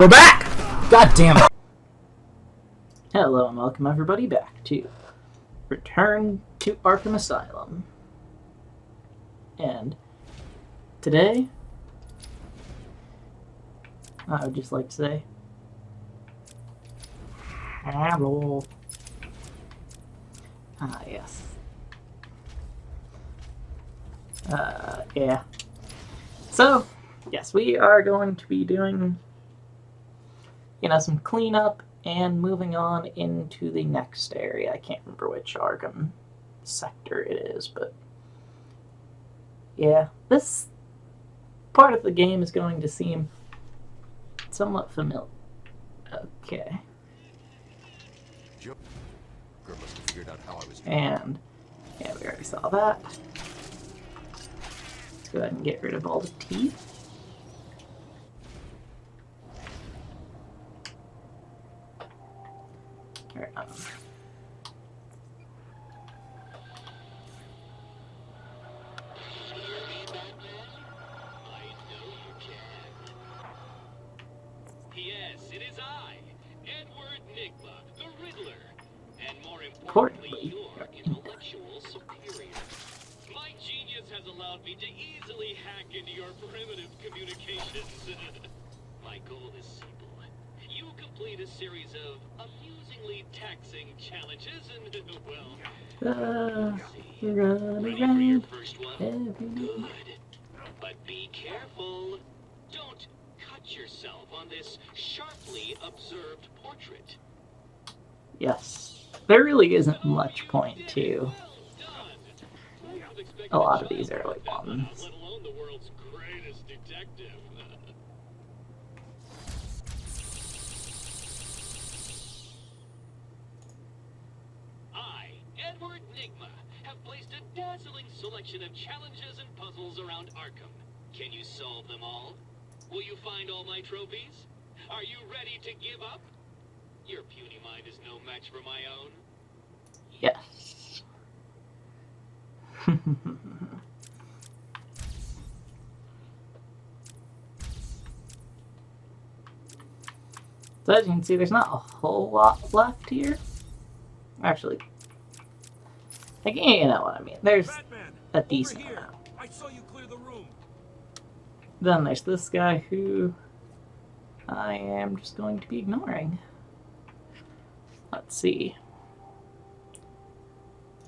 We're back! God damn it. Hello and welcome everybody back to Return to Arkham Asylum. And today, I would just like to say, hello. Ah, yes. Yeah. So, yes, we are going to be doing some cleanup and moving on into the next area. I can't remember which Arkham sector it is, but yeah, this part of the game is going to seem somewhat familiar. Okay. And yeah, we already saw that. Let's go ahead and get rid of all the teeth. Yes, it is I, Edward Nigma, the Riddler, and more importantly, your intellectual superior. My genius has allowed me to easily hack into your primitive communications. My goal is simple. You complete a series of amusingly taxing challenges and, well, ready for your first one? Good. But be careful. Don't cut yourself on this sharply observed portrait. Yes. There really isn't much point to a lot of these early ones. Let alone the world's greatest detective. I, Edward Nigma, have placed a dazzling selection of challenges and puzzles around Arkham. Can you solve them all? Will you find all my trophies? Are you ready to give up? Your puny mind is no match for my own. Yes. So as you can see, there's not a whole lot left here. Actually, you know what I mean. There's a decent amount. I saw you clear the room. Then there's this guy who I am just going to be ignoring. Let's see.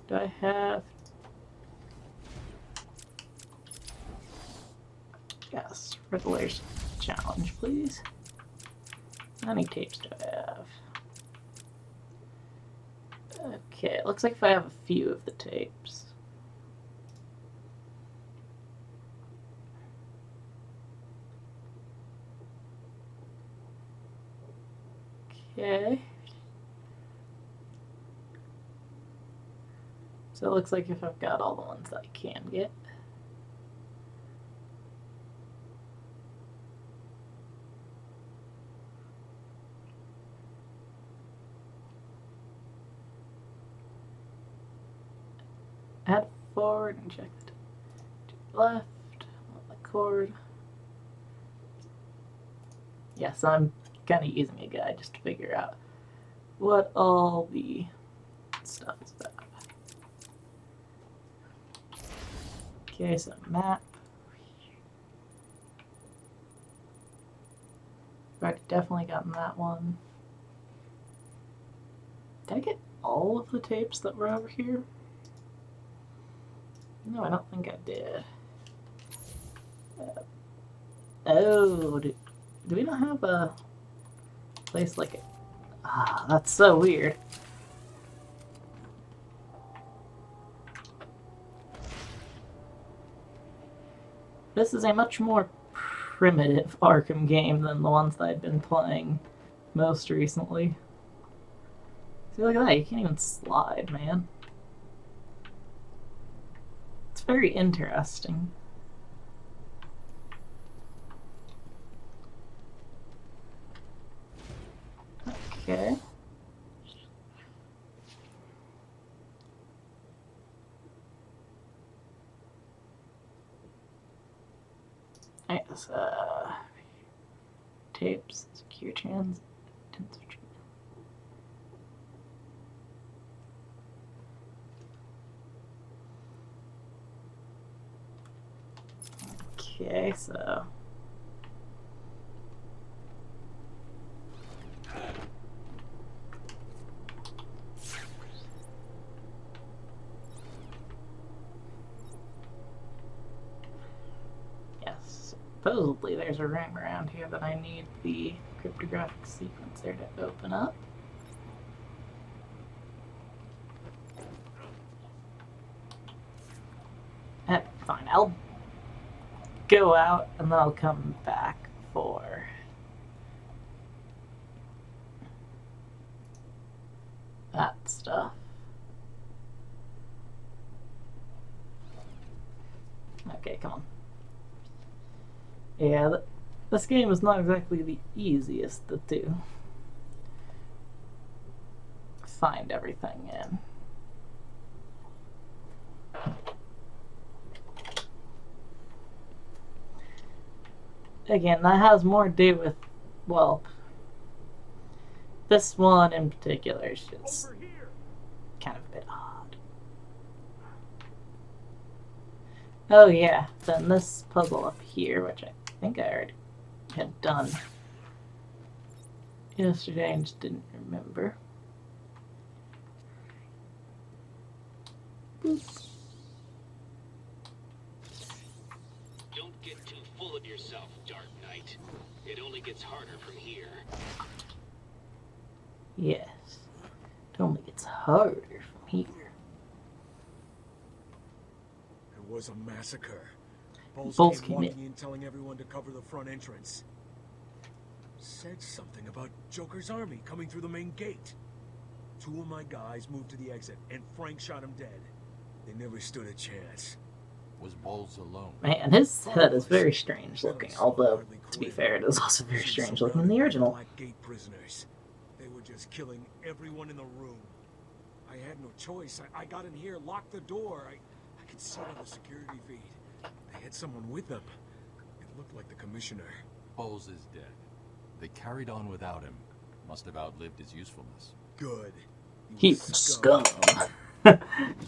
Do I have... Yes, Riddler's challenge, please. How many tapes do I have? Okay, it looks like if I have a few of the tapes. Okay. So it looks like if I've got all the ones that I can get. Add forward and check it to the left on the cord. Yes, I'm kind of using a guide just to figure out what all the stuff is about. Okay, so map. I've definitely gotten that one. Did I get all of the tapes that were over here? No, I don't think I did. Oh, do we not have a place like it? Ah, that's so weird. This is a much more primitive Arkham game than the ones that I've been playing most recently. See, look at that, you can't even slide, man. It's very interesting. Okay. Yes, tapes, secure trans. Okay, so yes, supposedly there's a room around here that I need the cryptographic sequencer to open up. Fine, I'll go out and then I'll come back for that stuff. Okay, come on. Yeah, this game is not exactly the easiest to find everything in. Again, that has more to do with, well, this one in particular is just kind of a bit odd. Oh yeah, then this puzzle up here, which I think I already had done yesterday and just didn't remember. Boop. Don't get too full of yourself, Dark Knight. It only gets harder from here. Yes, it only gets harder from here. It was a massacre. Bulls came came walking in telling everyone to cover the front entrance. Said something about Joker's army coming through the main gate. 2 of my guys moved to the exit, and Frank shot him dead. They never stood a chance. Was Bowles alone? Man, his head is very strange looking, although, to be fair, it is also very strange looking in the original. Black Gate prisoners. They were just killing everyone in the room. I had no choice. I got in here, locked the door. I could see on the security feed. They had someone with them. It looked like the commissioner. Bowles is dead. They carried on without him. Must have outlived his usefulness. Good. He was scum.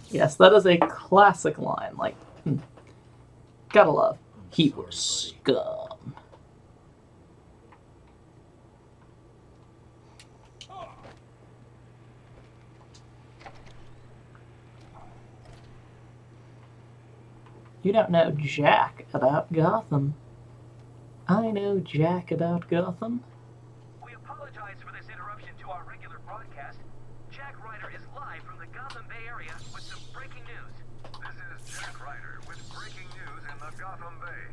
Yes, that is a classic line. Like, gotta love. He was scum. You don't know jack about Gotham. I know jack about Gotham. We apologize for this interruption to our regular broadcast. Jack Ryder is live from the Gotham Bay area with some breaking news. This is Jack Ryder with breaking news in the Gotham Bay.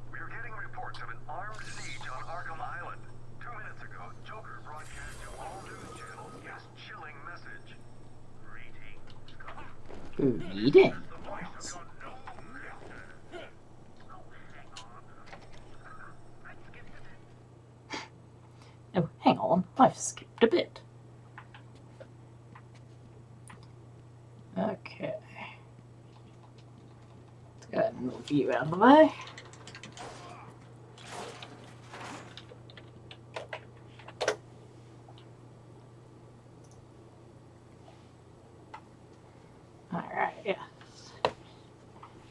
We are getting reports of an armed siege on Arkham Island. 2 minutes ago, Joker broadcast to all news channels this chilling message. Greetings, Gotham. Greetings. Oh, hang on, I've skipped a bit. Okay. Let's go ahead and move you out of the way. Alright, yes.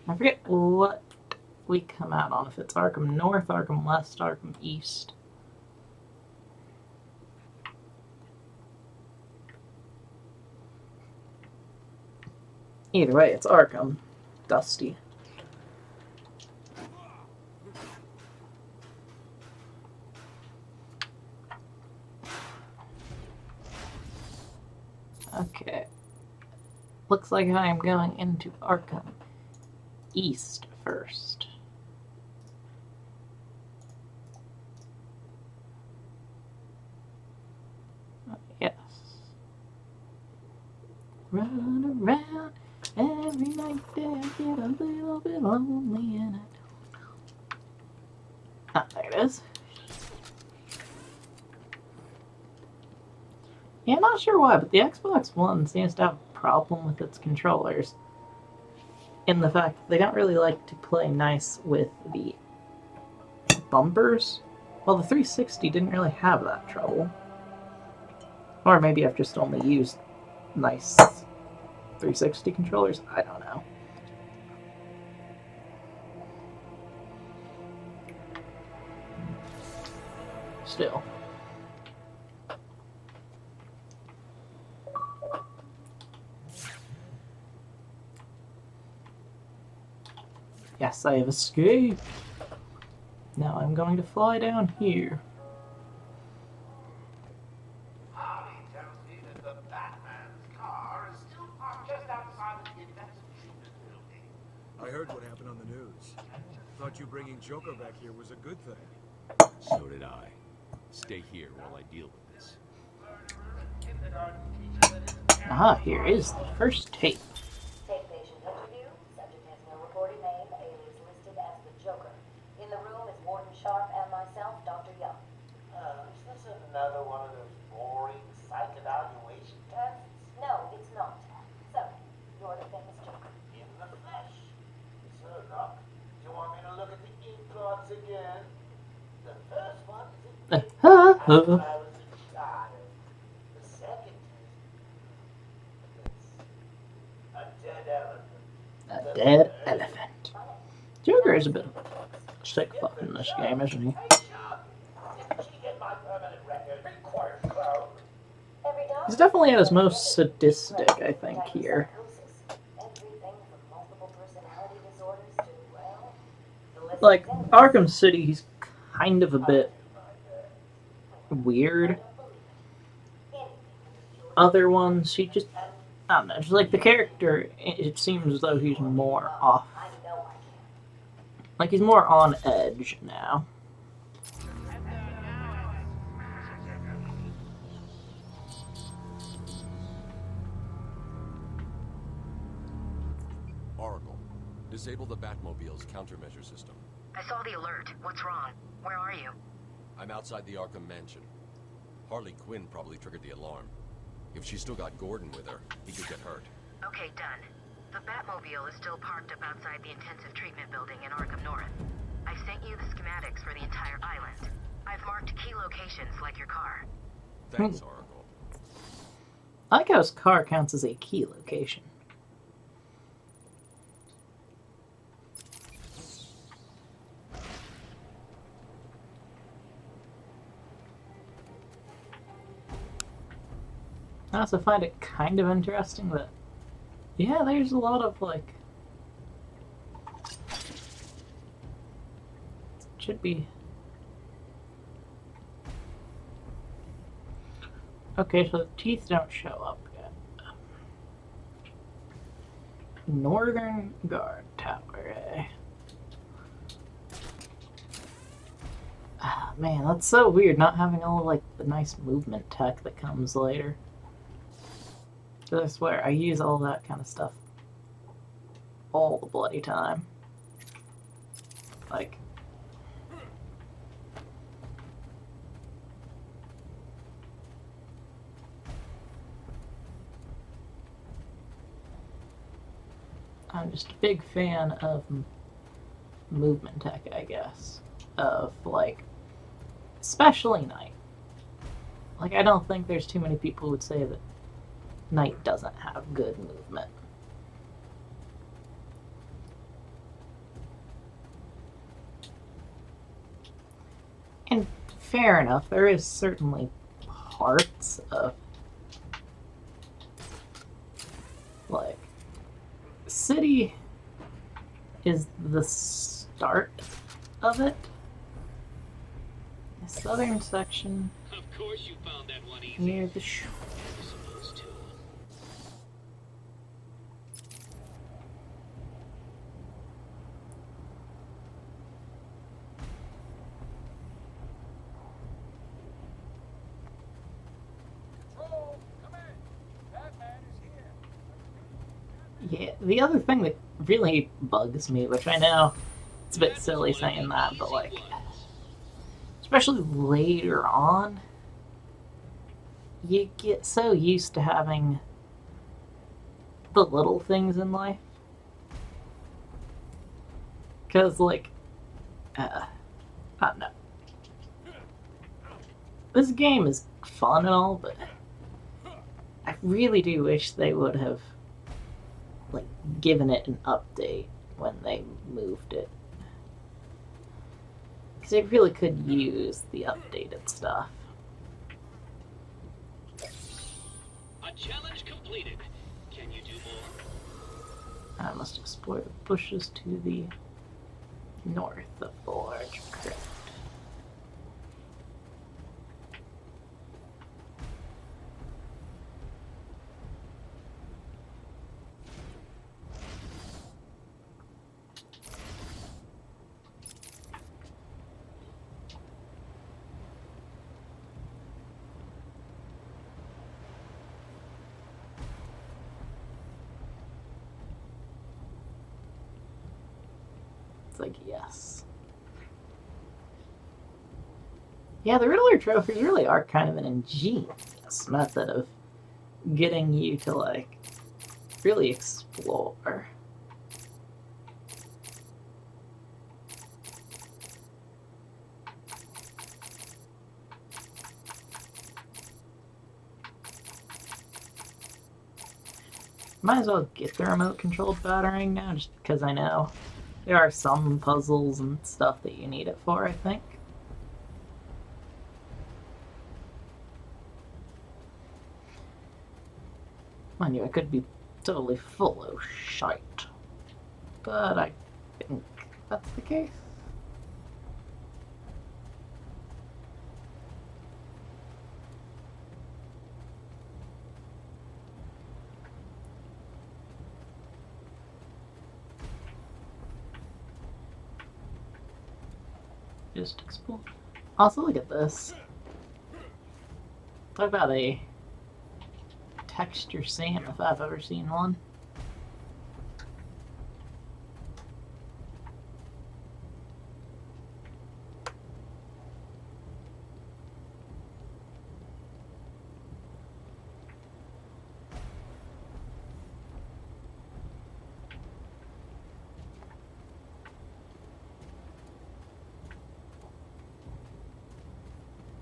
I forget what we come out on, if it's Arkham North, Arkham West, Arkham East. Either way, it's Arkham. Dusty. Okay. Looks like I am going into Arkham East first. Yes. Run around. Every night I get a little bit lonely and I don't know. Ah, there it is. Yeah, I'm not sure why, but the Xbox One seems to have a problem with its controllers. In the fact that they don't really like to play nice with the bumpers. Well, the 360 didn't really have that trouble. Or maybe I've just only used nice 360 controllers. I don't know. Still. Yes, I have escaped. Now I'm going to fly down here. I heard what happened on the news. Thought you bringing Joker back here was a good thing. So did I. Stay here while I deal with this. Ah, here is the first tape. Take patient interview. Subject has no reported name. Alias listed as the Joker. In the room is Warden Sharp and myself, Dr. Young. Is this another one of those boring psych evaluation tests? No, it's not. So, you're the famous Joker. In the flesh. So, Doc, do you want me to look at the ink cards again? The first one is a I was a child. The second is a dead elephant. A dead elephant. Joker is a bit of a sick fuck in this game, isn't he? Hey, Chuck! Didn't she get my permanent record? Be quiet, crowd. He's definitely at his most sadistic, I think, here. Everything from multiple personality disorders to, well, the list Like, is endless. Arkham City, he's kind of a bit weird. Other ones, he just, I don't know, just like the character, it seems as though he's more off. I know I can. Like, he's more on edge now. Oracle, disable the Batmobile's countermeasure system. I saw the alert. What's wrong? Where are you? I'm outside the Arkham mansion. Harley Quinn probably triggered the alarm. If she's still got Gordon with her, he could get hurt. Okay, done. The Batmobile is still parked up outside the intensive treatment building in Arkham North. I've sent you the schematics for the entire island. I've marked key locations like your car. Thanks, Oracle. I like how his car counts as a key location. I also find it kind of interesting that, yeah, there's a lot of, like, should be. Okay, so the teeth don't show up yet. Northern Guard Tower, eh? Ah, man, that's so weird not having all, like, the nice movement tech that comes later. 'Cause I swear, I use all that kind of stuff all the bloody time. Like, I'm just a big fan of movement tech, I guess. Of, like, especially Night. Like, I don't think there's too many people who would say that Night doesn't have good movement. And fair enough, there is certainly parts of, like, City is the start of it. The southern section Of course you found that one easy. near the shore. You're supposed to. Control, come in. Batman is here. Yeah, the other thing that really bugs me, which I know it's a bit silly saying that, but like, especially later on, you get so used to having the little things in life. Because, like, I don't know. this game is fun and all, but I really do wish they would have like given it an update when they moved it. Because it really could use the updated stuff. A challenge completed. Can you do more? I must explore the bushes to the north of the large crypt. It's like, yes. Yeah, the Riddler trophies really are kind of an ingenious method of getting you to, like, really explore. Might as well get the remote-controlled battering now, just because I know there are some puzzles and stuff that you need it for, I think. Mind you, I could be totally full of shite. But I think that's the case. Just explore. Also, look at this. Talk about a texture sand if I've ever seen one.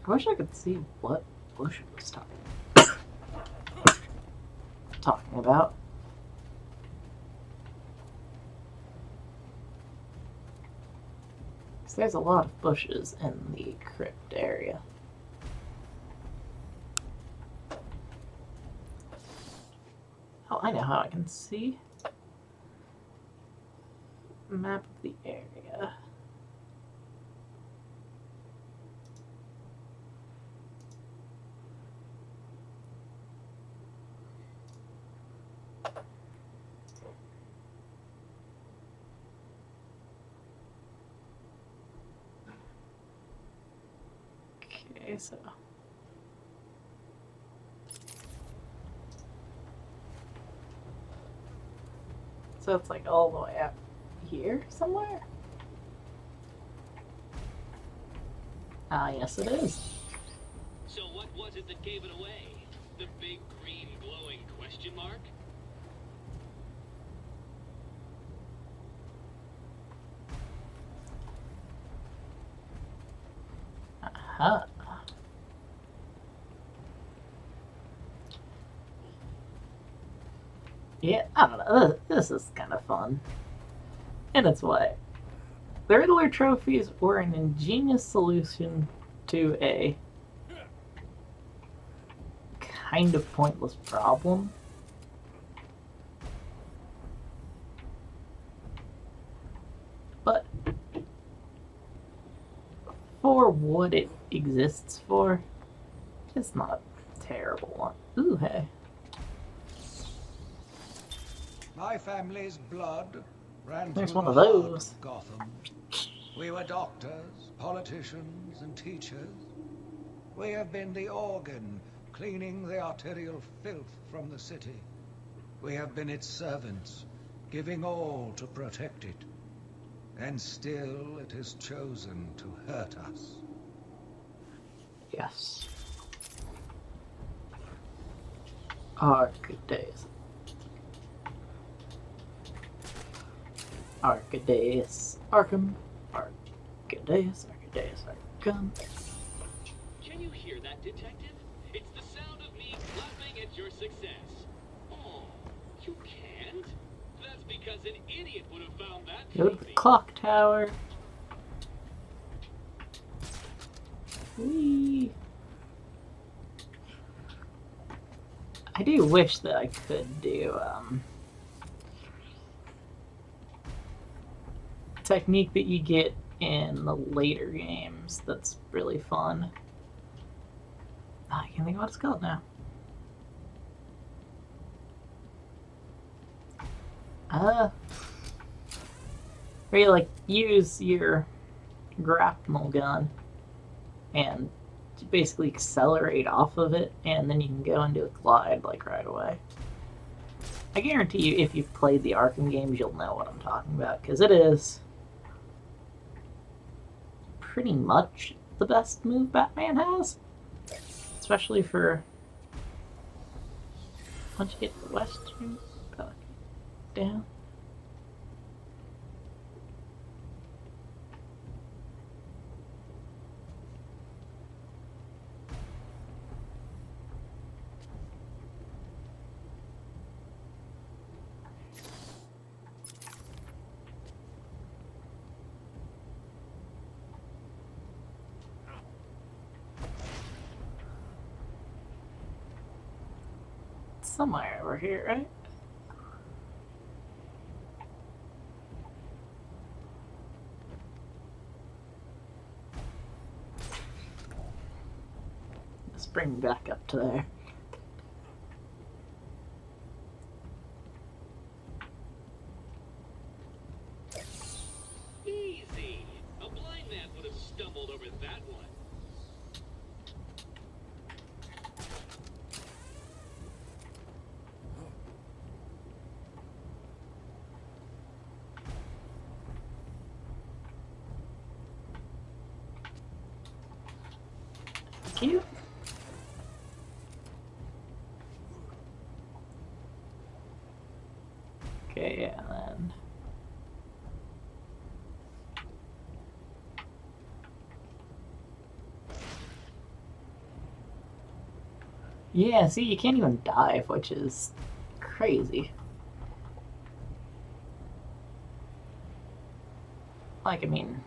I wish I could see what Bush was talking about. Because there's a lot of bushes in the crypt area. Oh, I know how I can see. Map of the area. Okay, so it's like all the way up here somewhere? Ah, yes it is. So what was it that gave it away? The big green glowing question mark? Aha. Yeah, I don't know. This is kind of fun. In its way. The Riddler trophies were an ingenious solution to a kind of pointless problem. But for what it exists for, it's not a terrible one. Ooh, hey. My family's blood ran There's through one the of heart those. of Gotham. We were doctors, politicians, and teachers. We have been the organ cleaning the arterial filth from the city. We have been its servants, giving all to protect it. And still it has chosen to hurt us. Yes. Arcades. Arcades. Arkham. Arcades. Arcades. Arkham. Can you hear that, Detective? It's the sound of me clapping at your success. Oh, you can't? That's because an idiot would have found that Go to the trophy. clock tower. Whee! I do wish that I could do technique that you get in the later games. That's really fun. I can't think of what it's called now. Where you like use your grapnel gun and basically accelerate off of it, and then you can go into a glide like right away. I guarantee you, if you've played the Arkham games, you'll know what I'm talking about, because it is pretty much the best move Batman has, especially for once you get the western down. Somewhere over here, right? Let's bring me back up to there. Easy. A blind man would have stumbled over that one. Cute. Okay, and then yeah, see, you can't even dive, which is crazy. Like, I mean,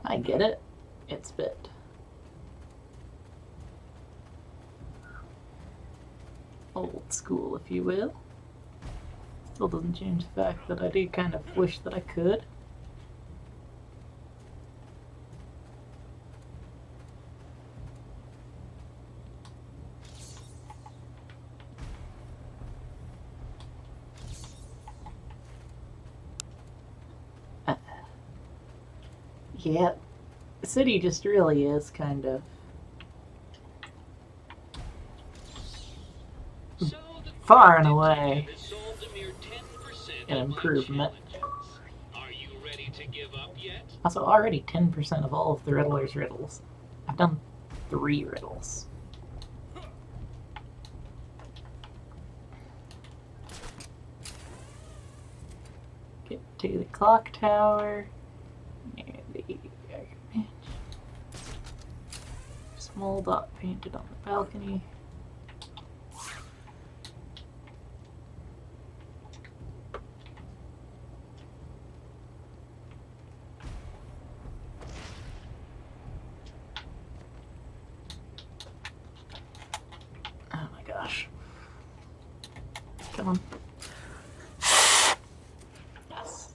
I get it. It's a bit old school, if you will. Still doesn't change the fact that I do kind of wish that I could. Yeah, the city just really is kind of far and away an improvement. Are you ready to give up yet? Also, already 10% of all of the Riddler's riddles. I've done 3 riddles. Get to the clock tower. Near the Arkham. Small dot painted on the balcony. Oh my gosh. Come on. Yes.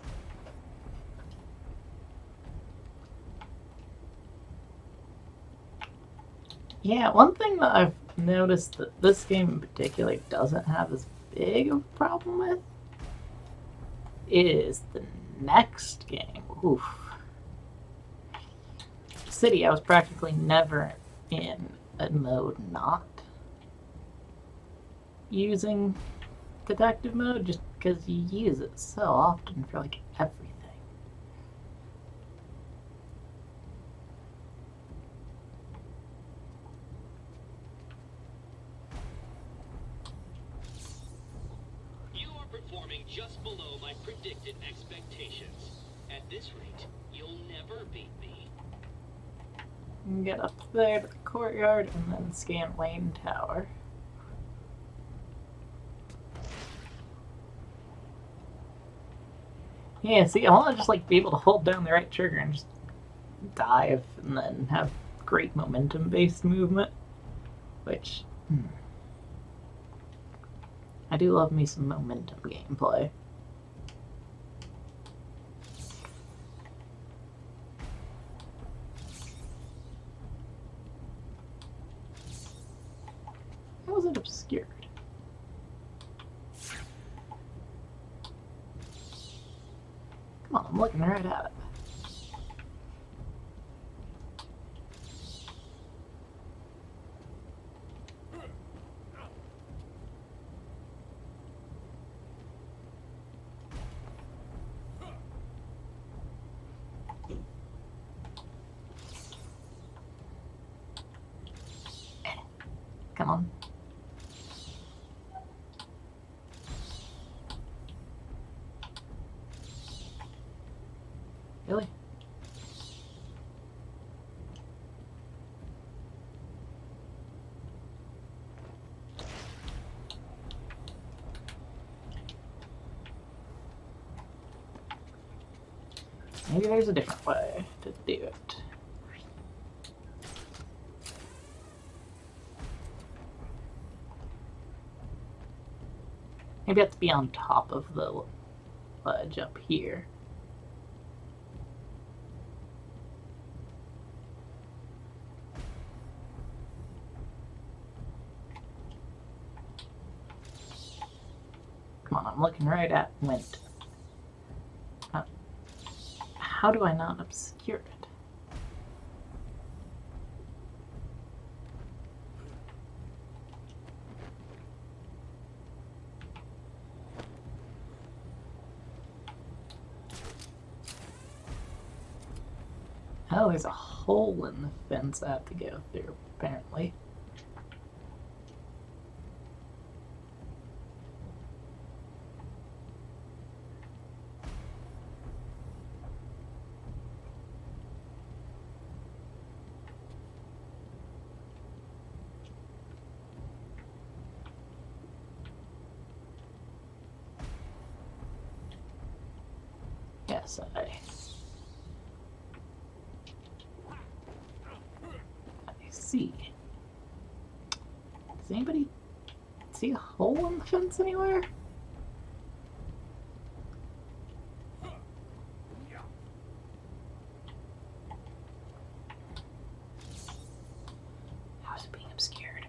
Yeah, one thing that I've noticed that this game in particular doesn't have as big of a problem with is the next game. Oof. City, I was practically never in a mode not using detective mode, just because you use it so often for like everything. You are performing just below my predicted expectations. At this rate, you'll never beat me. You can get up there to the courtyard and then scan Wayne Tower. Yeah, see, I want to just like be able to hold down the right trigger and just dive and then have great momentum-based movement, which I do love me some momentum gameplay. How was it obscured? Come on, I'm looking right at it. Come on. Really? Maybe there's a different way to do it. Maybe I have to be on top of the ledge up here. Come on, I'm looking right at Wint. How do I not obscure it? Oh, there's a hole in the fence I have to go through, apparently. Yes, I see. Does anybody see a hole in the fence anywhere? How's it being obscured?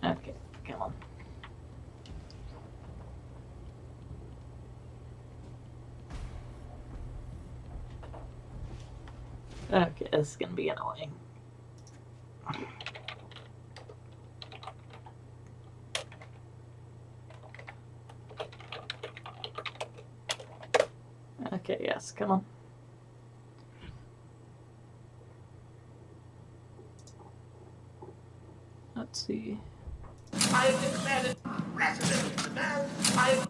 Okay, come on. Okay, this is gonna be annoying. Okay, yes, come on. Let's see. I have demanded precedent. Demand. I have...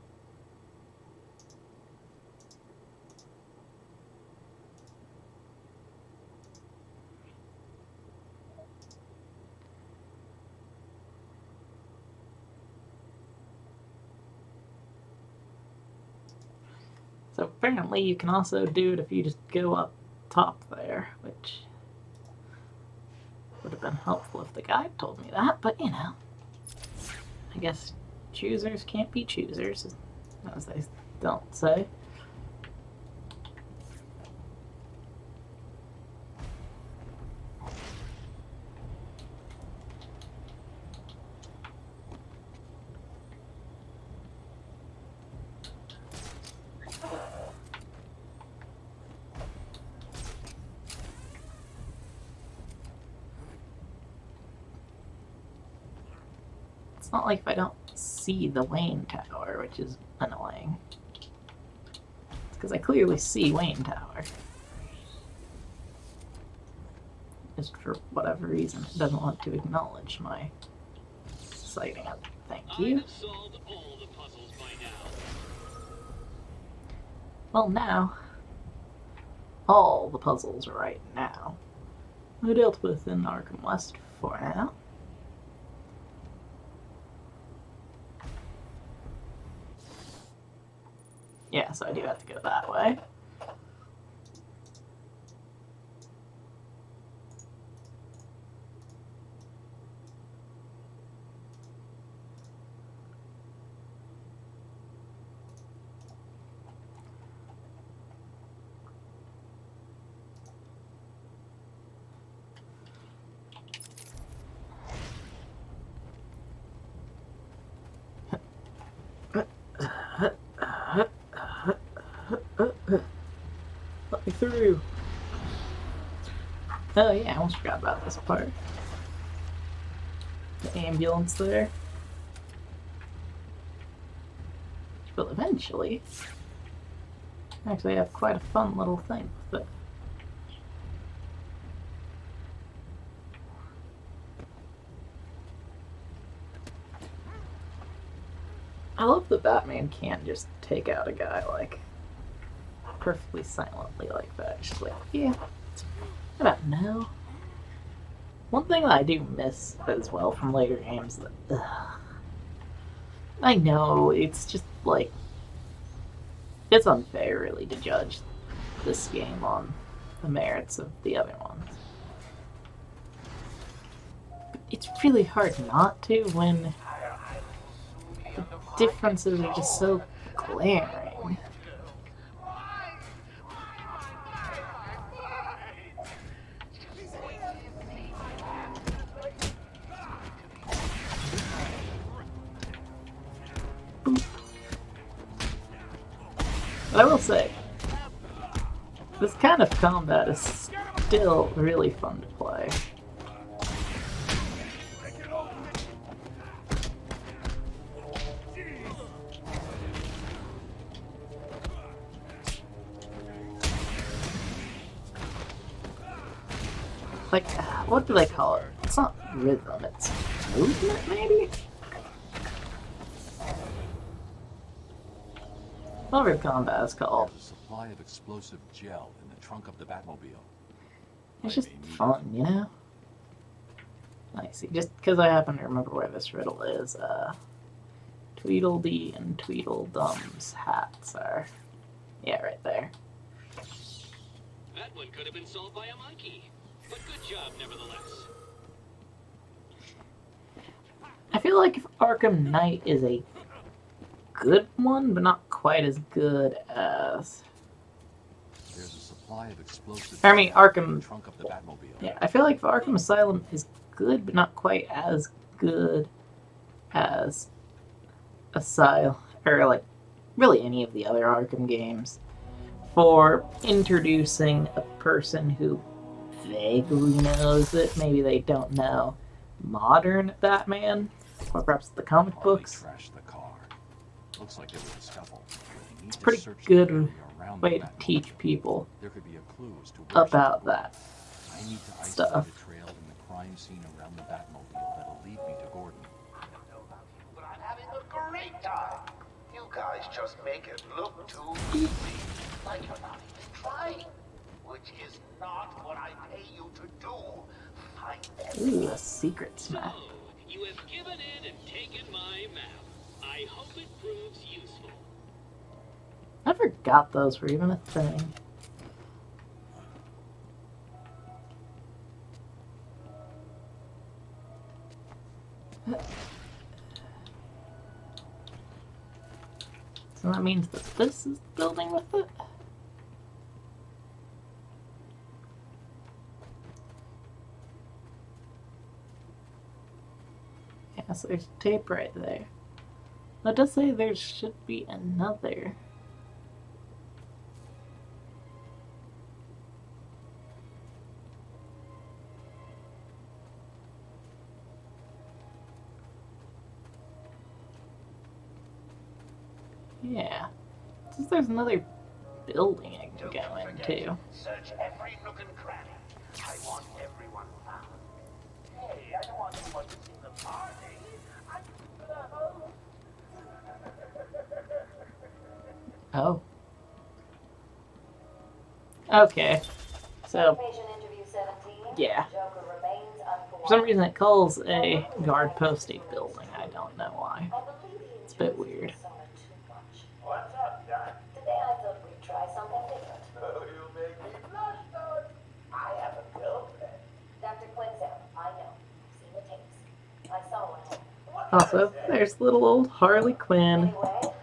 So apparently you can also do it if you just go up top there, which would have been helpful if the guide told me that, but you know. I guess choosers can't be choosers, as they don't say. not like if I don't see the Wayne Tower, which is annoying. It's because I clearly see Wayne Tower. Just for whatever reason, it doesn't want to acknowledge my sighting of it. Thank you. I've solved all the puzzles by now. Well, now, all the puzzles right now are dealt with in Arkham West for now. Yeah, so I do have to go that way. Let me through. Oh yeah, I almost forgot about this part. The ambulance there. Which will eventually actually have quite a fun little thing with it. I love that Batman can just take out a guy like perfectly silently like that. Just like, yeah, I don't know. One thing that I do miss as well from later games that I know it's just like it's unfair really to judge this game on the merits of the other ones. But it's really hard not to when the differences are just so glaring. But I will say, this kind of combat is still really fun to play. Like, what do they call it? It's not rhythm, it's movement, maybe? Whatever combat is called. There's a supply of explosive gel in the trunk of the Batmobile. It's just fun, you know? I see. Just because I happen to remember where this riddle is, Tweedledee and Tweedledum's hats are... Yeah, right there. That one could have been solved by a monkey. But good job, nevertheless. I feel like if Arkham Knight is a good one, but not quite as good as... There's a supply of explosive I mean, Arkham... in the trunk of the Batmobile. Yeah, I feel like if Arkham Asylum is good, but not quite as good as Asylum, or like, really any of the other Arkham games, for introducing a person who vaguely knows it, maybe they don't know modern Batman, or perhaps the comic books. Trashed the car. Looks like there was a scuffle. It's a pretty good way to teach people There could be a clue as to where about that I need to stuff. isolate a trail in the crime scene around the Batmobile that'll lead me to Gordon. I don't know about you, but I'm having a great time. You guys just make it look too easy. Like you're not even trying. Which is not what I pay you to do. Find them. Ooh, a secret smash. So, you have given in and taken my map. I hope it proves useful. I forgot those were even a thing. So that means that this is building with it? Yeah, so there's tape right there. That does say there should be another. Yeah. Since there's another building I can go into. Search every nook and cranny. I want everyone found. Hey, I don't want anyone missing the party. Oh. Okay. So, Patient interview 17. yeah. Joker remains uncooperative. For some reason it calls a guard post a building. I don't know why. I believe the It's a bit weird. persona too much. What's up, Doc? Today I thought we'd try something different. Oh, you make me blush, Doc. I have a girlfriend. Dr. Quinzel, I know. I've seen the tapes. I saw one. Also, there's little old Harley Quinn. Anyway, I thought it would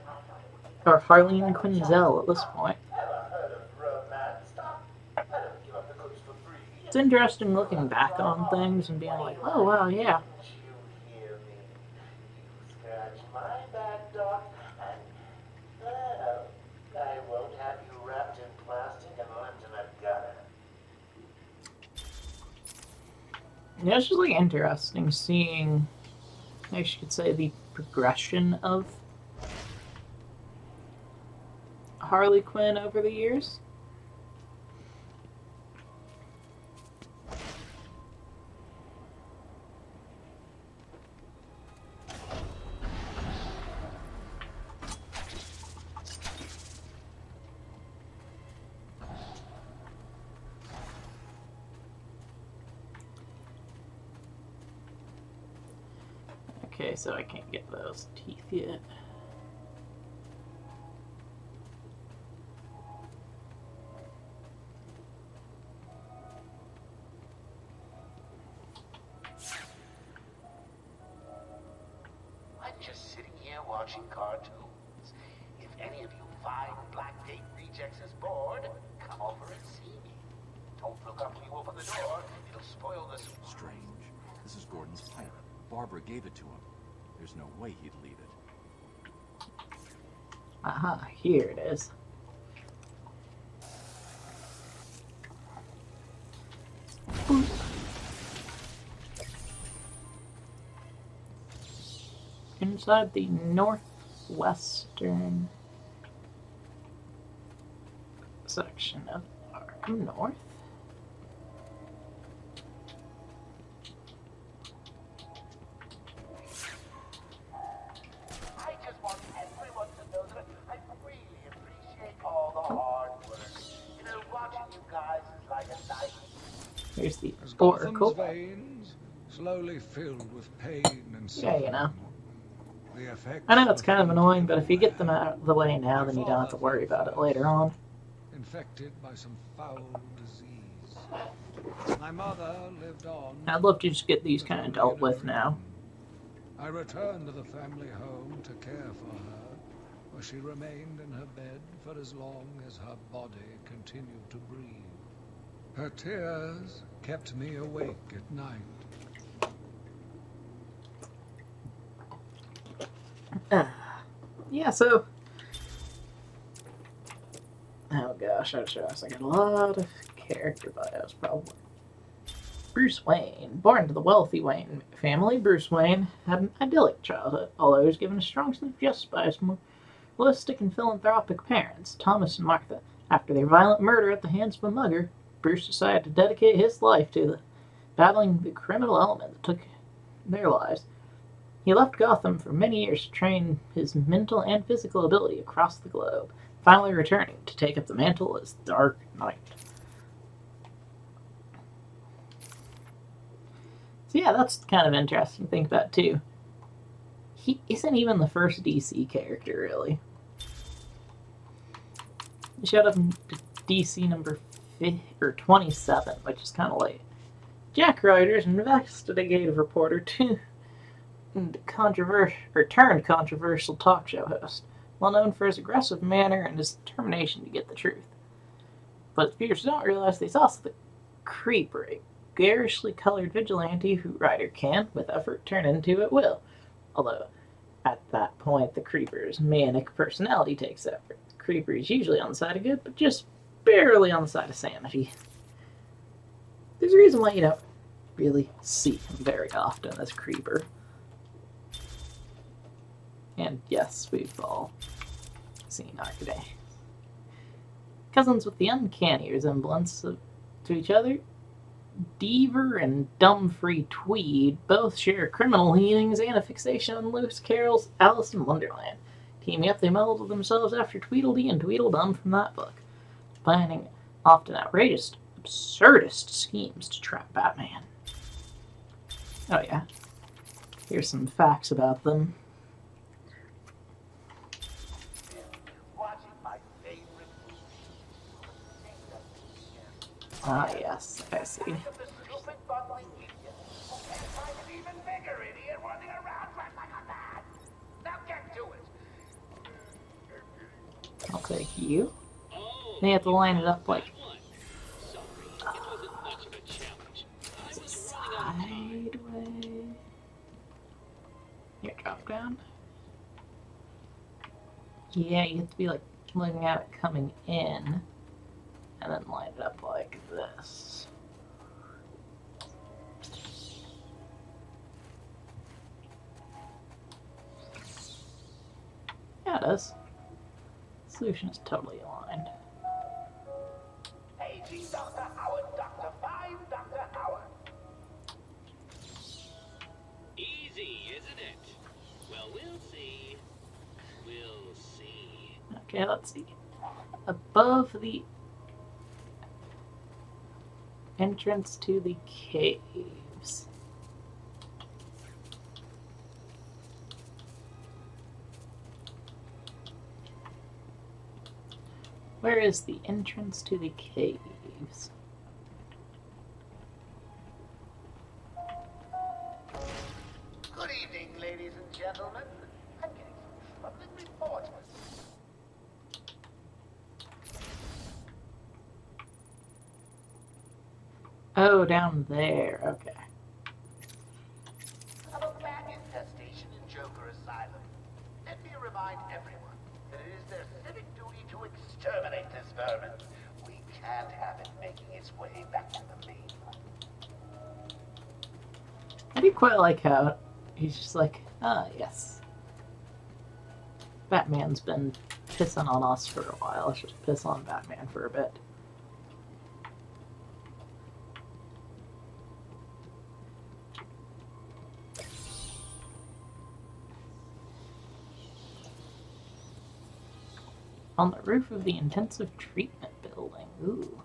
be Or Harleen Quinzel at this point. Ever heard of romance, Doc? I don't give up the goods for free. It's interesting looking back on things and being like, oh wow, yeah. Don't you hear me? You scratch my back, Doc, and well, I won't have you wrapped in plastic and left in a gutter. Yeah, it's just like interesting seeing, I should say, the progression of Harley Quinn over the years. Okay, so I can't get those teeth yet. I'm just sitting here watching cartoons. If any of you fine Black Date rejects is bored, come over and see me. Don't look up when you open the door. It'll spoil the surprise. Strange. This is Gordon's pen. Barbara gave it to him. There's no way he'd leave it. Aha, here it is. Boop. Inside the northwestern section of Arkham North. I just want everyone to know that I really appreciate all the hard work. You know, watching you guys is like a knife. Here's the As Oracle. Gotham's veins slowly filled with pain and Yeah, suffering. you know. The effects I know it's kind of annoying, but if you get them out of the way now, then you don't have to worry about it later on. infected by some foul disease. My mother lived on. I'd love to just get these kind of dealt with now. I returned to the family home to care for her, where she remained in her bed for as long as her body continued to breathe. Her tears kept me awake at night. Yeah, so... Oh gosh, I got a lot of character bios, probably. Bruce Wayne. Born to the wealthy Wayne family, Bruce Wayne had an idyllic childhood, although he was given a strong sense of justice by his moralistic and philanthropic parents, Thomas and Martha. After their violent murder at the hands of a mugger, Bruce decided to dedicate his life to battling the criminal element that took their lives. He left Gotham for many years to train his mental and physical ability across the globe, finally returning to take up the mantle as Dark Knight. So yeah, that's kind of interesting to think about too. He isn't even the first DC character, really. He showed up in DC number 27, which is kind of late. Jack Ryder is an investigative reporter turned controversial talk show host, well known for his aggressive manner and his determination to get the truth. But his viewers don't realize that he's also the Creeper, a garishly colored vigilante who Ryder can, with effort, turn into at will. Although, at that point, the Creeper's manic personality takes over. The Creeper is usually on the side of good, but just barely on the side of sanity. There's a reason why you don't really see him very often as Creeper. And yes, we've all seen Arkaday. Cousins with the uncanny resemblance to each other, Deaver and Dumfree Tweed both share criminal leanings and a fixation on Lewis Carroll's Alice in Wonderland. Teaming up, they molded themselves after Tweedledee and Tweedledum from that book, planning often outrageous, absurdist schemes to trap Batman. Oh yeah. Here's some facts about them. Ah, yes, I see. I'll take you. They have to line it up like sideways. Here, drop down. Yeah, you have to be like looking at it coming in, and then line it up like this. Yeah, it is. Solution is totally aligned. Paging Dr. Howard, Dr. Fine, Dr. Howard. Easy, isn't it? Well, we'll see. We'll see. Okay, let's see. Above the entrance to the caves. Where is the entrance to the caves? Good evening, ladies and gentlemen. I'm getting some troubling reports. Oh, down there. Okay. Of a bat infestation in Joker Asylum. Let me remind everyone that it is their civic duty to exterminate this vermin. We can't have it making its way back to the mainland. I do quite like how he's just like, ah, yes. Batman's been pissing on us for a while. Let's just piss on Batman for a bit. On the roof of the intensive treatment building. Ooh.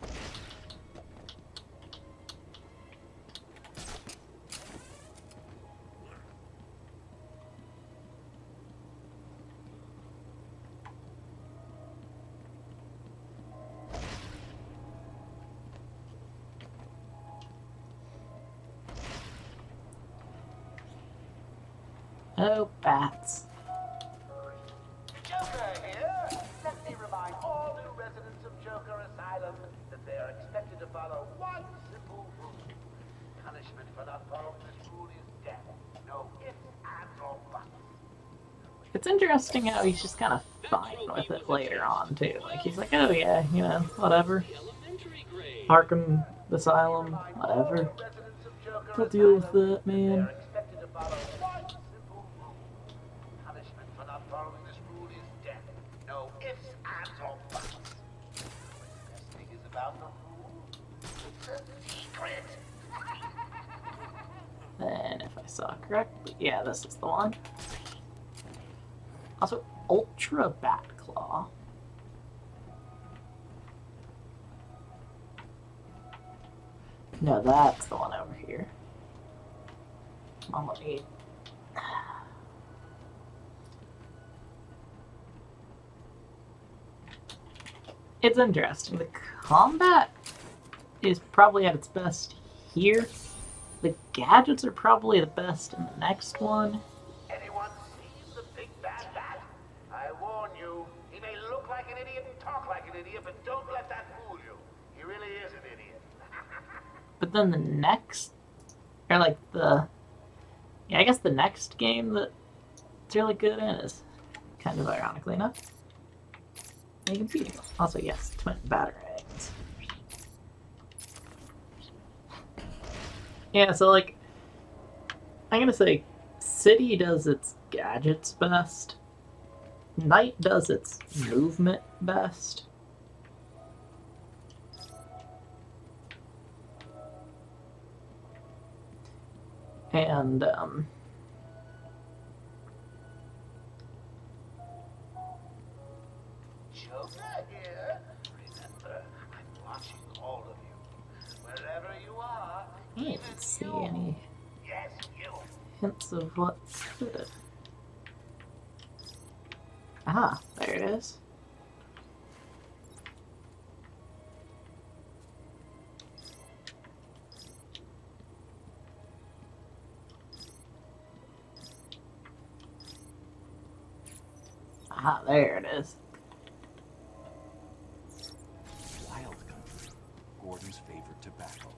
Oh, bats. Joker here. Let me remind all new residents of Joker Asylum that they are expected to follow one simple rule. Punishment for not following this rule is death. No ifs, ands, or buts. It's interesting how he's just kind of fine with it later on, too. Like, he's like, oh yeah, you know, whatever. Arkham, Asylum, whatever. I'll deal with that, man. No ifs, ands, or buts. The best thing is about the rule. It's a secret. Then, if I saw correctly, yeah, this is the one. Also, Ultra Batclaw. No, that's the one over here. I'm gonna need. It's interesting. The combat is probably at its best here. The gadgets are probably the best in the next one. Anyone seen the big bad bat? I warn you, he may look like an idiot and talk like an idiot, but don't let that fool you. He really is an idiot. But then the next, or like the, yeah, I guess the next game that it's really good in is kind of ironically enough. You can see. Also, yes, twin batarangs. Yeah, so like, I'm gonna say City does its gadgets best, night does its movement best. And, Joker here. Remember, I'm watching all of you. Wherever you are. I didn't see any Yes, you. hints of what could have. Ah, there it is. Ah, there it is. Wild country. Gordon's favorite tobacco.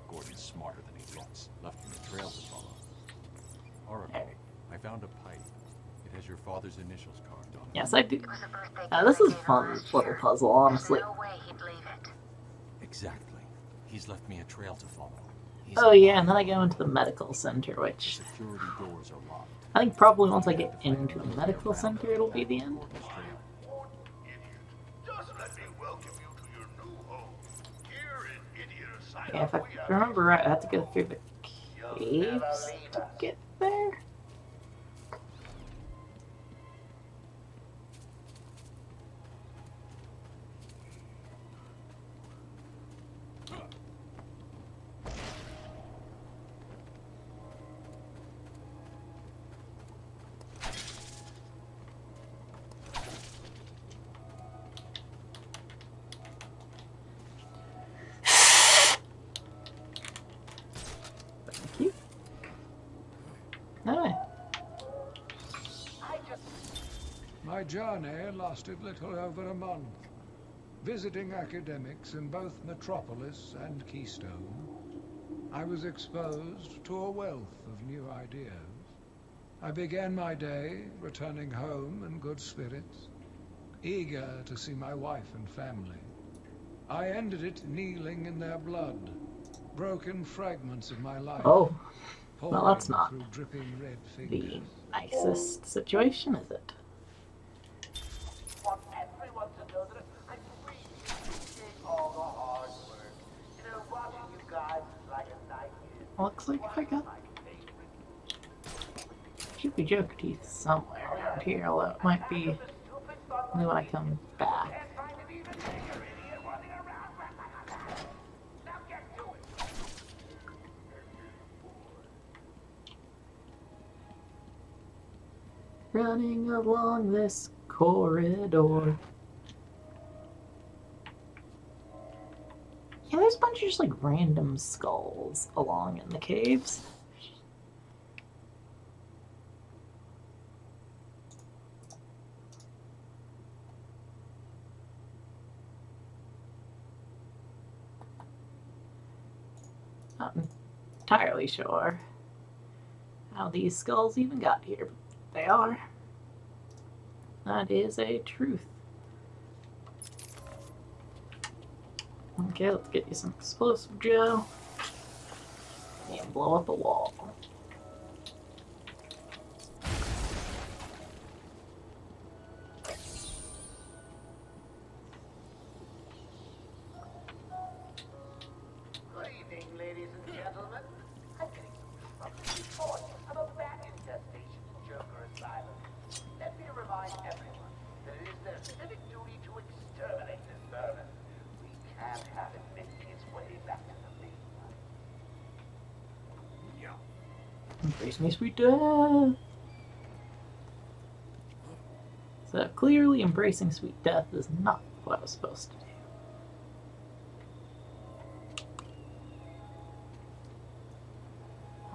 Gordon's smarter than he looks. Left him a trail to follow. Oracle, I found a pipe. It has your father's initials carved on it. Yes, I do. This is a fun little puzzle, honestly. There's no way he'd leave it. Exactly. He's left me a trail to follow. He's Oh yeah, and then I go into the medical center, The which security doors are locked. I think probably once I get into the medical center, it'll be the end. Gordon's trail. Just let me welcome you to your new home. Here in Idiot Asylum. Yeah, if I we have remember right, I have to go through the caves to get there. Thank you. Alright. My journey lasted little over a month. Visiting academics in both Metropolis and Keystone, I was exposed to a wealth of new ideas. I began my day returning home in good spirits, eager to see my wife and family. I ended it kneeling in their blood, broken fragments of my life. Oh, well, that's pouring not through dripping red the fingers. nicest situation, is it? want everyone to know that I really appreciate all the hard work. You know, watching you guys is like a night is. Looks like I got My favorite. should be Joker teeth somewhere around here, although it might be only when I come back. Can't find it even bigger, idiot, running around. Now get to it. Running along this corridor. Yeah, there's a bunch of just like random skulls along in the caves. Not entirely sure how these skulls even got here, but they are. That is a truth. Okay, let's get you some explosive Joe. And blow up a wall. Good evening, ladies and gentlemen. I'm getting some reports of a bat infestation in Joker Asylum. Let me remind everyone that it is their civic duty to exterminate this vermin. We can't have it making its way back to the mainland. Embrace me, sweet death. So clearly embracing sweet death is not what I was supposed to do.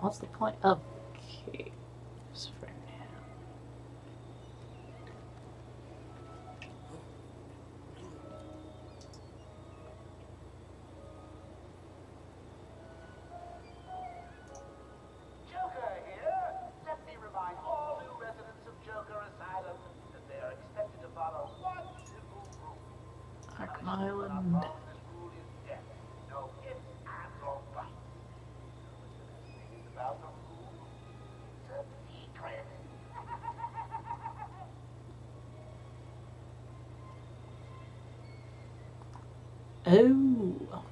What's the point of the caves for now? Joker here. Let me remind all new residents of Joker Asylum that they are expected to follow one simple rule. Arkham Island. This rule is death. No ifs, ands, or buts. It's about the rule. It's a secret. Oh.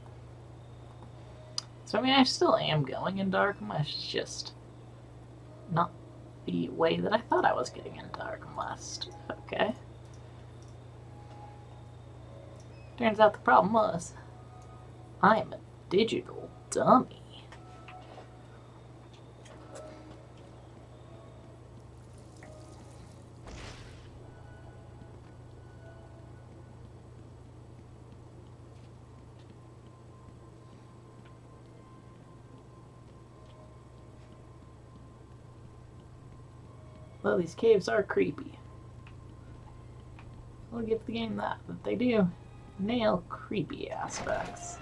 So, I mean, I still am going into Arkham. It's just not the way that I thought I was getting into Arkham West. Okay. Turns out the problem was, I am a digital dummy. Well, these caves are creepy. I'll give the game that they do nail creepy aspects.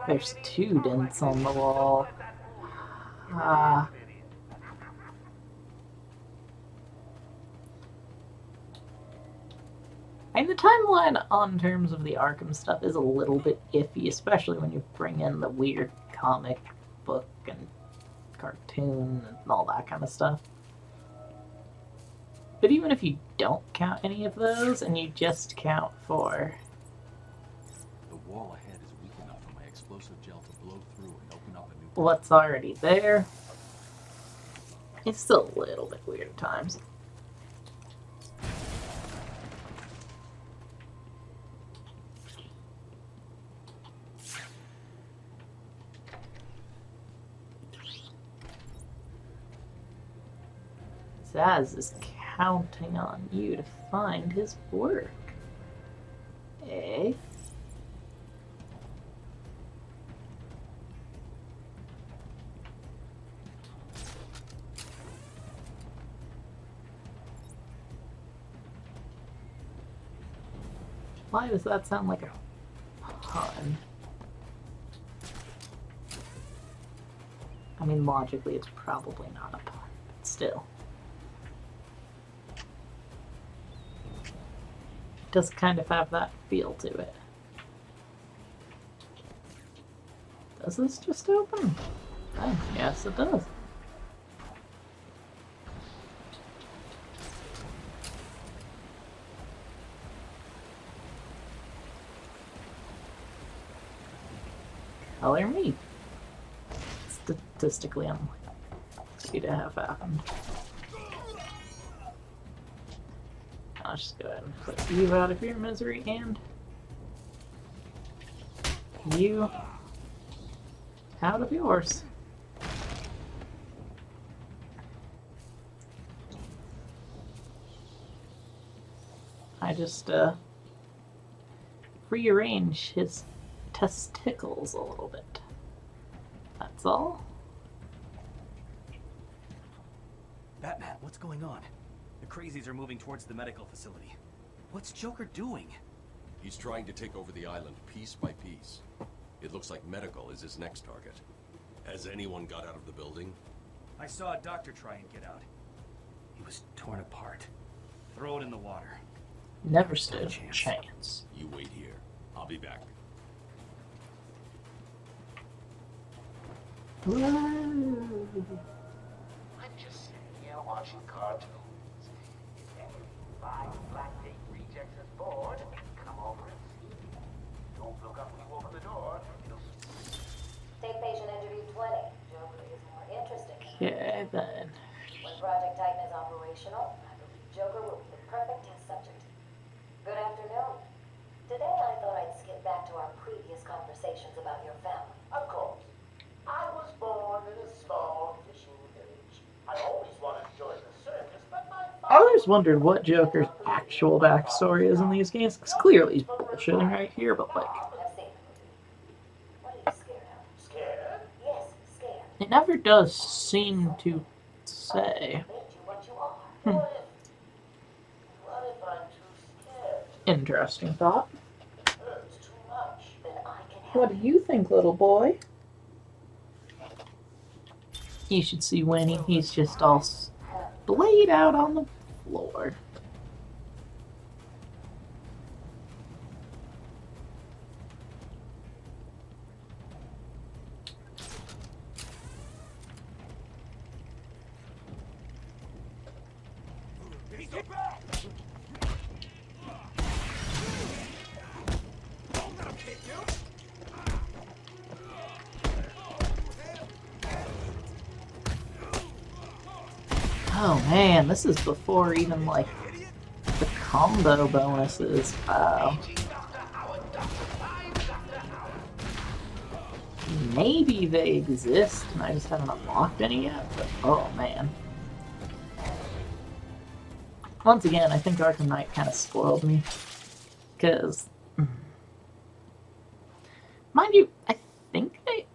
There's 2 dents on the wall. And the timeline on terms of the Arkham stuff is a little bit iffy, especially when you bring in the weird comic book and cartoon and all that kind of stuff. But even if you don't count any of those, and you just count for... The wall ahead is weak enough for my explosive gel to blow through and open up a new... what's already there, it's still a little bit weird at times. Zaz is counting on you to find his work. Eh? Why does that sound like a pun? I mean, logically, it's probably not a pun, but still. It does kind of have that feel to it. Does this just open? Oh, yes, it does. Color me. Statistically, I'm likely to have happened. I'll just go ahead and put you out of your misery and you out of yours. I just rearrange his testicles a little bit. That's all. Batman, what's going on? The crazies are moving towards the medical facility. What's Joker doing? He's trying to take over the island piece by piece. It looks like medical is his next target. Has anyone got out of the building? I saw a doctor try and get out. He was torn apart. Throw it in the water. Never stood a chance. You wait here. I'll be back. Whoa. I'm just sitting here watching cartoons. If any fine black ink rejects is bored, come over and see me. Don't look up when you open the door. Take patient interview 20. Joker is more interesting. Okay, then. When Project Titan is operational, I believe Joker will be the perfect test subject. Good afternoon. Today I thought I'd skip back to our previous conversations about your family. Of course. I was born in a small fishing village. I always wanted to join the circus, but my I always wondered what Joker's actual backstory is in these games, because clearly he's bullshitting right here, but like... I've seen the movie. What are you scared of? Scared? Yes, scared. It never does seem to say. Made you what you are. What if I'm too scared? Interesting thought. It hurts too much. Then I can help. What do you think, little boy? You should see Winnie. He's just all splayed out on the floor. He's back! Oh man, this is before even like the combo bonuses. Maybe they exist and I just haven't unlocked any yet, but oh man. Once again, I think Arkham Knight kind of spoiled me. Because, mind you, I think they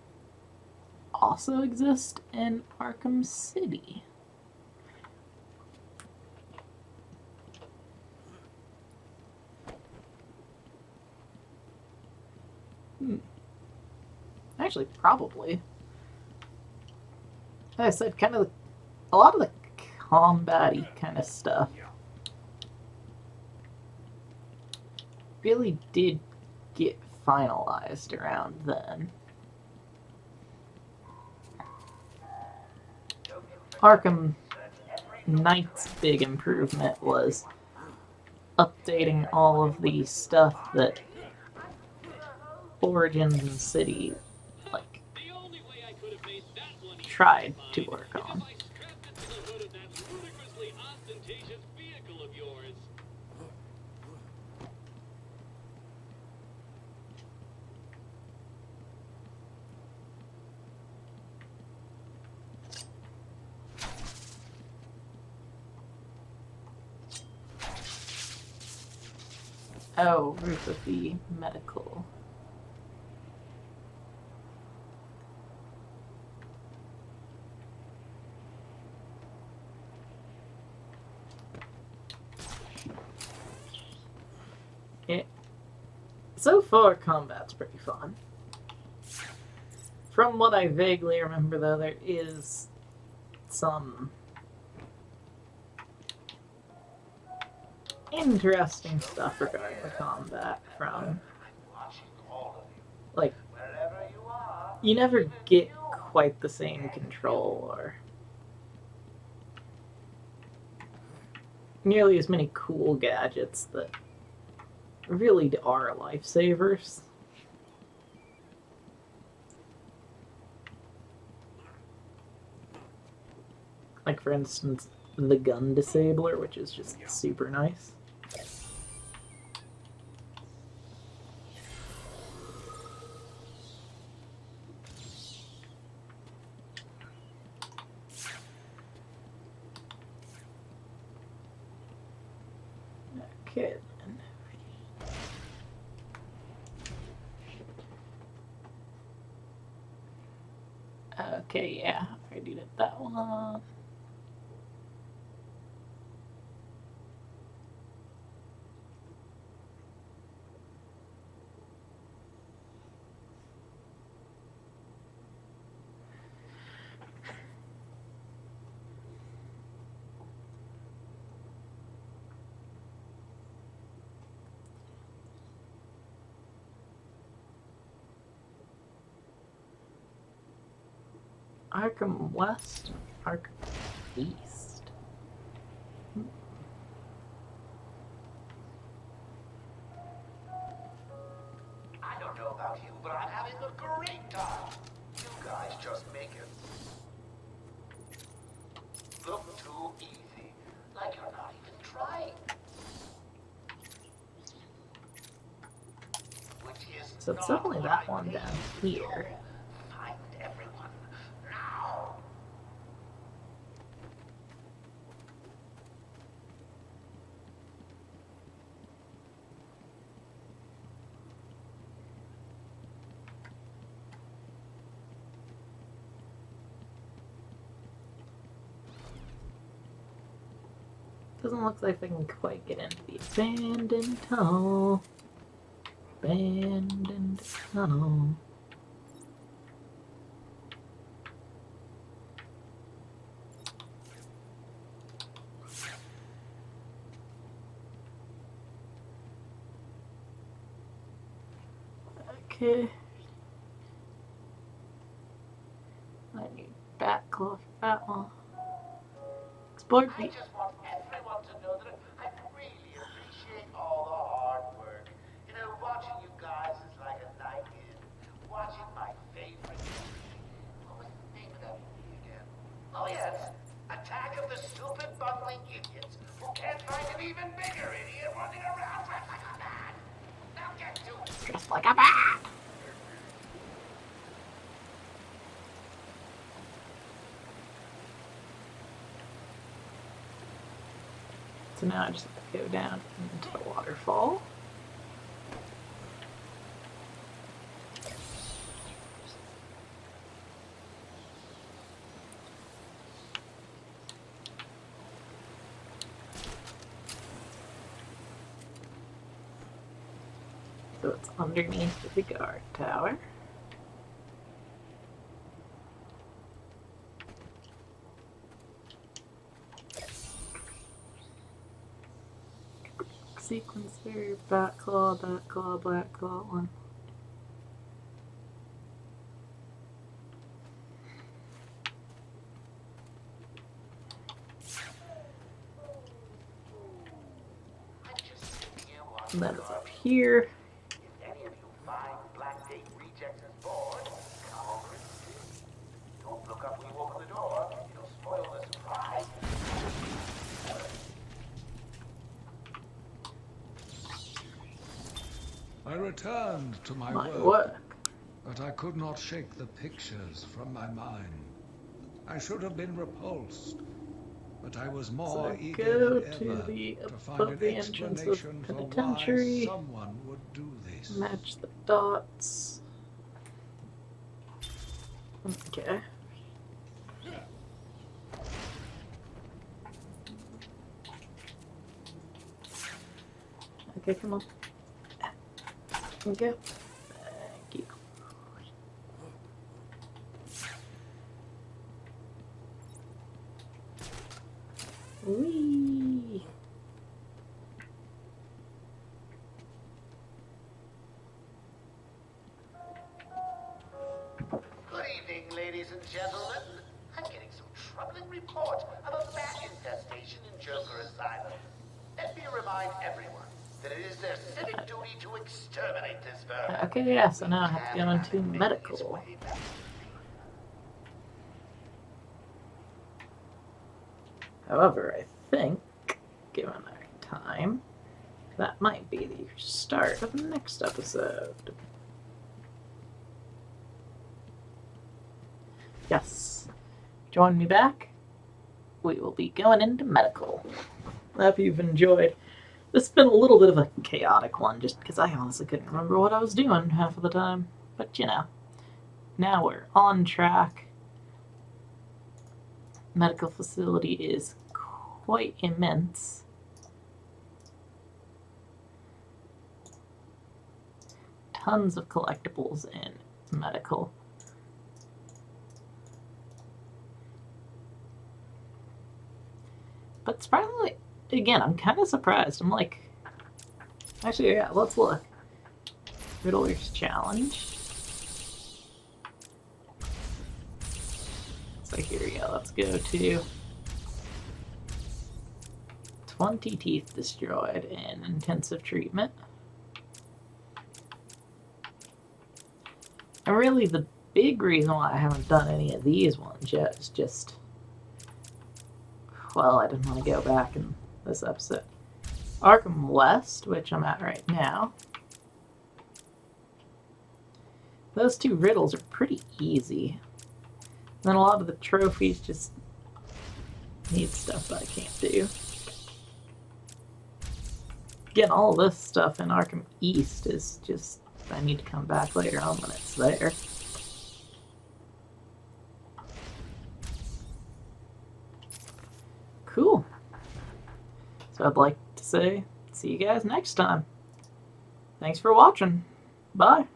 also exist in Arkham City. Actually, probably. Like I said, kind of a lot of the combat-y kind of stuff really did get finalized around then. Arkham Knight's big improvement was updating all of the stuff that Origins and City like tried to work on. Oh, roof of the medical. So far, combat's pretty fun. From what I vaguely remember, though, there is some interesting stuff regarding the combat from, like, you never get quite the same control or nearly as many cool gadgets that really are lifesavers. Like, for instance, the gun disabler, which is just super nice. Okay, then. Okay, yeah, I already did that one. Arkham West, Arkham East. I don't know about you, but I'm having a great time. You guys just make it look too easy, like you're not even trying. Which is So it's definitely that one down here. Find everyone now. Doesn't look like they can quite get into the abandoned tunnel. Abandoned tunnel. Okay. I need backcloth for that one. Explore I the just want everyone to know that I really appreciate all the hard work. You know, watching you guys is like a night in. Watching my favorite movie. What was the name of that movie again? Oh yes, Attack of the Super even bigger idiot running around dressed like a man. Now get to it. Dressed like a man. So now I just have to go down into the waterfall. So it's underneath the guard tower. Sequencer, bat claw, black claw, one. And then it's up here. If any of you find Black Gate rejects as bored, come over and see. Don't look up when you open the door. It'll spoil the surprise. I returned to my My work, but I could not shake the pictures from my mind. I should have been repulsed, but I was more So eager go than to ever the to find above an the entrance of explanation for why penitentiary. someone would do this. Match the dots. Okay. Okay, come on. Okay. Thank you. Whee! Good evening, ladies and gentlemen. I'm getting some troubling reports of a bat infestation in Joker Asylum. Let me remind everyone that it is their civic duty to exterminate this vermin. Okay, yeah, so now I have to go into medical. However, I think, given our time, that might be the start of the next episode. Yes. Join me back. We will be going into medical. I hope you've enjoyed. This has been a little bit of a chaotic one, just because I honestly couldn't remember what I was doing half of the time. But, you know, now we're on track. Medical facility is quite immense. Tons of collectibles in medical. But surprisingly, again, I'm kind of surprised. I'm like, actually, yeah, let's look. Riddler's challenge. So here we go, let's go to 20 teeth destroyed in intensive treatment. And really the big reason why I haven't done any of these ones yet is just, well, I didn't want to go back in this episode. Arkham West, which I'm at right now. Those two riddles are pretty easy. And then a lot of the trophies just need stuff that I can't do. Again, all this stuff in Arkham East is just, I need to come back later on when it's there. Cool. So I'd like to say, see you guys next time. Thanks for watching. Bye.